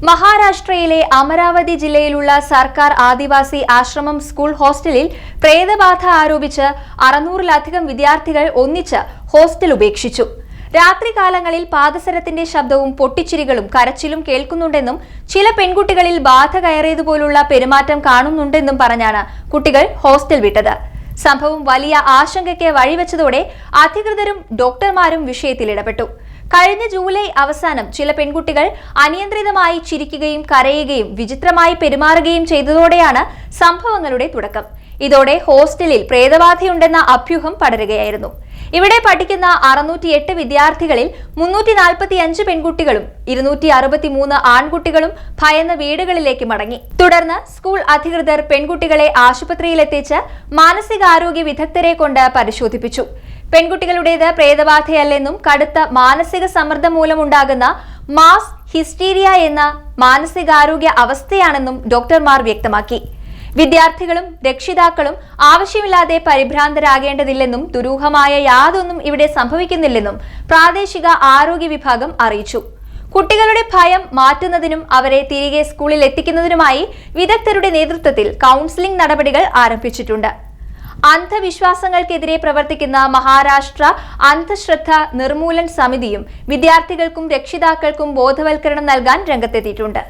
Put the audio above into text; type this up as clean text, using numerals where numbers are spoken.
മഹാരാഷ്ട്രയിലെ അമരാവതി ജില്ലയിലുള്ള സർക്കാർ ആദിവാസി ആശ്രമം സ്കൂൾ ഹോസ്റ്റലിൽ പ്രേതബാധ ആരോപിച്ച് 600-ലധികം വിദ്യാർത്ഥികൾ ഒന്നിച്ച് ഹോസ്റ്റൽ ഉപേക്ഷിച്ചു. രാത്രികാലങ്ങളിൽ പാദസരത്തിന്റെ ശബ്ദവും പൊട്ടിച്ചിരികളും കരച്ചിലും കേൾക്കുന്നുണ്ടെന്നും ചില പെൺകുട്ടികളിൽ ബാധ കയറിയതുപോലുള്ള പെരുമാറ്റം കാണുന്നുണ്ടെന്നും പറഞ്ഞാണ് കുട്ടികൾ ഹോസ്റ്റൽ വിട്ടത്. സംഭവം വലിയ ആശങ്കയ്ക്ക് വഴിവെച്ചതോടെ അധികൃതരും ഡോക്ടർമാരും വിഷയത്തിൽ ഇടപെട്ടു. കഴിഞ്ഞ ജൂലൈ അവസാനം ചില പെൺകുട്ടികൾ അനിയന്ത്രിതമായി ചിരിക്കുകയും കരയുകയും വിചിത്രമായി പെരുമാറുകയും ചെയ്തതോടെയാണ് സംഭവങ്ങളുടെ തുടക്കം. ഇതോടെ ഹോസ്റ്റലിൽ പ്രേതബാധയുണ്ടെന്ന അഭ്യൂഹം പടരുകയായിരുന്നു. ഇവിടെ പഠിക്കുന്ന 608 വിദ്യാർത്ഥികളിൽ 345 പെൺകുട്ടികളും 263 ആൺകുട്ടികളും ഭയന്ന വീടുകളിലേക്ക് മടങ്ങി. തുടർന്ന് സ്കൂൾ അധികൃതർ പെൺകുട്ടികളെ ആശുപത്രിയിലെത്തിച്ച് മാനസികാരോഗ്യ വിദഗ്ധരെ കൊണ്ട് പരിശോധിപ്പിച്ചു. പെൺകുട്ടികളുടേത് പ്രേതബാധയല്ലെന്നും കടുത്ത മാനസിക സമ്മർദ്ദം മൂലമുണ്ടാകുന്ന മാസ് ഹിസ്റ്റീരിയ എന്ന മാനസികാരോഗ്യ അവസ്ഥയാണെന്നും ഡോക്ടർമാർ വ്യക്തമാക്കി. വിദ്യാർത്ഥികളും രക്ഷിതാക്കളും ആവശ്യമില്ലാതെ പരിഭ്രാന്തരാകേണ്ടതില്ലെന്നും ദുരൂഹമായ യാതൊന്നും ഇവിടെ സംഭവിക്കുന്നില്ലെന്നും പ്രാദേശിക ആരോഗ്യ വിഭാഗം അറിയിച്ചു. കുട്ടികളുടെ ഭയം മാറ്റുന്നതിനും അവരെ തിരികെ സ്കൂളിൽ എത്തിക്കുന്നതിനുമായി വിദഗ്ധരുടെ നേതൃത്വത്തിൽ കൗൺസിലിംഗ് നടപടികൾ ആരംഭിച്ചിട്ടുണ്ട്. അന്ധവിശ്വാസങ്ങൾക്കെതിരെ പ്രവർത്തിക്കുന്ന മഹാരാഷ്ട്ര അന്ധശ്രദ്ധ നിർമൂലൻ സമിതിയും വിദ്യാർത്ഥികൾക്കും രക്ഷിതാക്കൾക്കും ബോധവൽക്കരണം നൽകാൻ രംഗത്തെത്തിയിട്ടുണ്ട്.